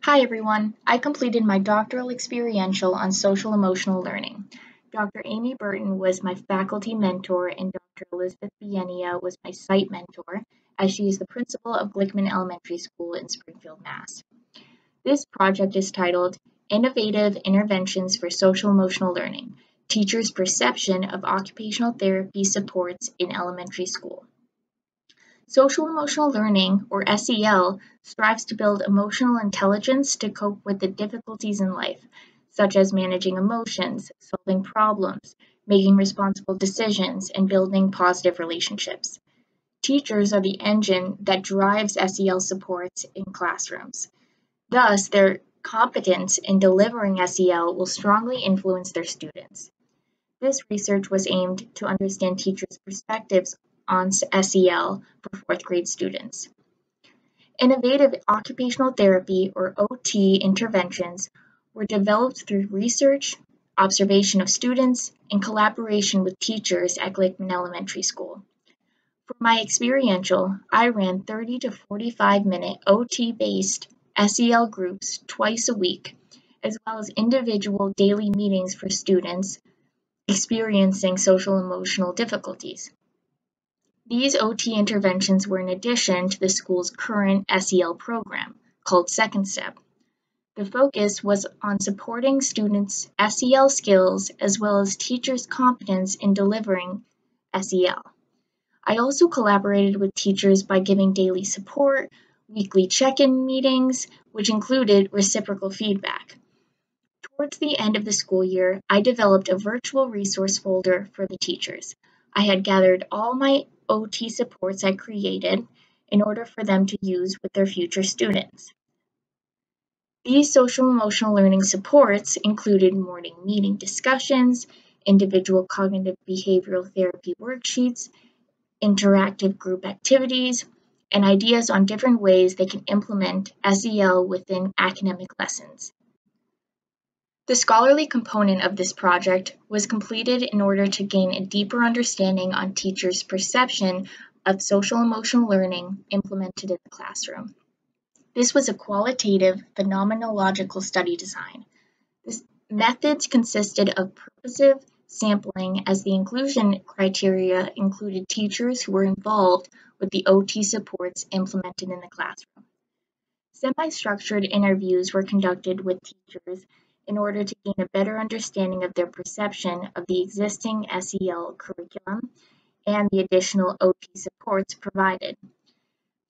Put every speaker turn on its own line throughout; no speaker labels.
Hi everyone, I completed my doctoral experiential on social emotional learning. Dr. Amy Burton was my faculty mentor and Dr. Elizabeth Bienia was my site mentor, as she is the principal of Glickman Elementary School in Springfield, Mass. This project is titled Innovative Interventions for Social Emotional Learning, Teachers' Perception of Occupational Therapy Supports in Elementary School. Social emotional learning, or SEL, strives to build emotional intelligence to cope with the difficulties in life, such as managing emotions, solving problems, making responsible decisions, and building positive relationships. Teachers are the engine that drives SEL supports in classrooms. Thus, their competence in delivering SEL will strongly influence their students. This research was aimed to understand teachers' perspectives on SEL for fourth grade students. Innovative occupational therapy, or OT, interventions were developed through research, observation of students, and collaboration with teachers at Glickman Elementary School. For my experiential, I ran 30 to 45-minute OT-based SEL groups twice a week, as well as individual daily meetings for students experiencing social emotional difficulties. These OT interventions were in addition to the school's current SEL program, called Second Step. The focus was on supporting students' SEL skills as well as teachers' competence in delivering SEL. I also collaborated with teachers by giving daily support, weekly check-in meetings, which included reciprocal feedback. Towards the end of the school year, I developed a virtual resource folder for the teachers. I had gathered all my OT supports I created in order for them to use with their future students. These social emotional learning supports included morning meeting discussions, individual cognitive behavioral therapy worksheets, interactive group activities, and ideas on different ways they can implement SEL within academic lessons. The scholarly component of this project was completed in order to gain a deeper understanding on teachers' perception of social emotional learning implemented in the classroom. This was a qualitative phenomenological study design. This methods consisted of purposive sampling, as the inclusion criteria included teachers who were involved with the OT supports implemented in the classroom. Semi-structured interviews were conducted with teachers in order to gain a better understanding of their perception of the existing SEL curriculum and the additional OT supports provided.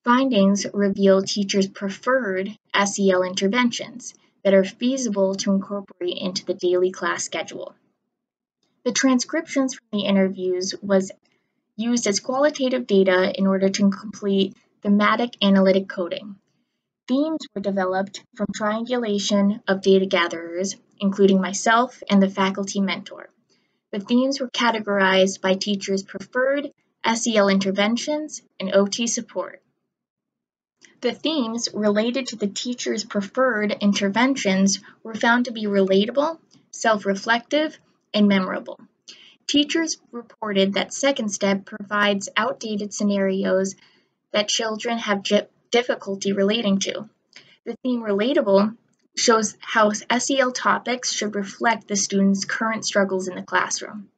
Findings reveal teachers' preferred SEL interventions that are feasible to incorporate into the daily class schedule. The transcriptions from the interviews was used as qualitative data in order to complete thematic analytic coding. Themes were developed from triangulation of data gatherers, including myself and the faculty mentor. The themes were categorized by teachers' preferred SEL interventions and OT support. The themes related to the teachers' preferred interventions were found to be relatable, self-reflective, and memorable. Teachers reported that Second Step provides outdated scenarios that children have difficulty relating to. The theme relatable shows how SEL topics should reflect the students' current struggles in the classroom.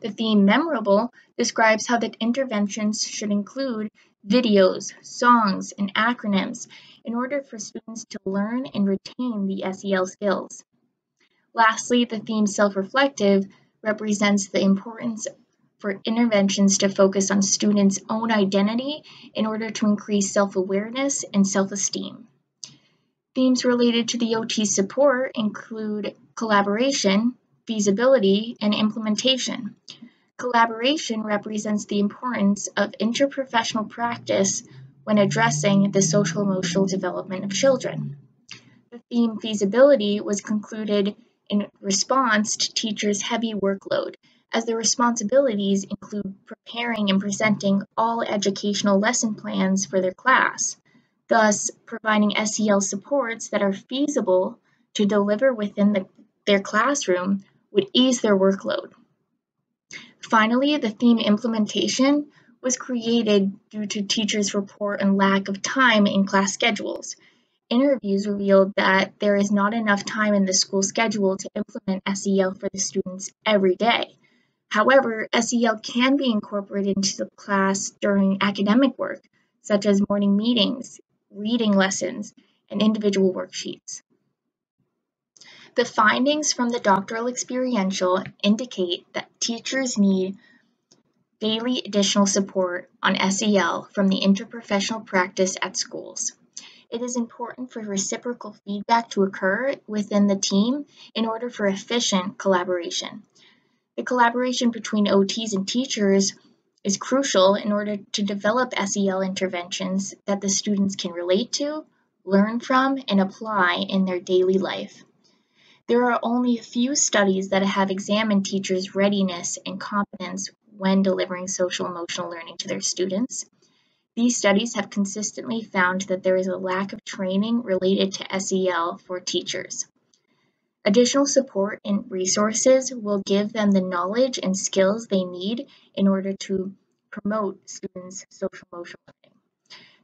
The theme memorable describes how the interventions should include videos, songs, and acronyms in order for students to learn and retain the SEL skills. Lastly, the theme self-reflective represents the importance for interventions to focus on students' own identity in order to increase self-awareness and self-esteem. Themes related to the OT support include collaboration, feasibility, and implementation. Collaboration represents the importance of interprofessional practice when addressing the social-emotional development of children. The theme feasibility was concluded in response to teachers' heavy workload, as their responsibilities include preparing and presenting all educational lesson plans for their class, thus providing SEL supports that are feasible to deliver within their classroom would ease their workload. Finally, the theme implementation was created due to teachers' report and lack of time in class schedules. Interviews revealed that there is not enough time in the school schedule to implement SEL for the students every day. However, SEL can be incorporated into the class during academic work, such as morning meetings, reading lessons, and individual worksheets. The findings from the doctoral experiential indicate that teachers need daily additional support on SEL from the interprofessional practice at schools. It is important for reciprocal feedback to occur within the team in order for efficient collaboration. The collaboration between OTs and teachers is crucial in order to develop SEL interventions that the students can relate to, learn from, and apply in their daily life. There are only a few studies that have examined teachers' readiness and competence when delivering social emotional learning to their students. These studies have consistently found that there is a lack of training related to SEL for teachers. Additional support and resources will give them the knowledge and skills they need in order to promote students' social emotional learning.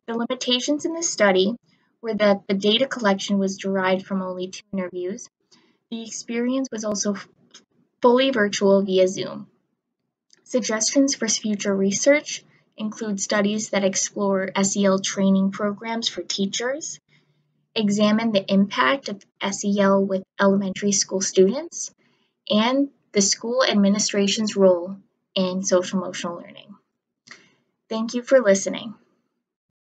The limitations in this study were that the data collection was derived from only 2 interviews. The experience was also fully virtual via Zoom. Suggestions for future research include studies that explore SEL training programs for teachers, examine the impact of SEL with elementary school students, and the school administration's role in social emotional learning. Thank you for listening.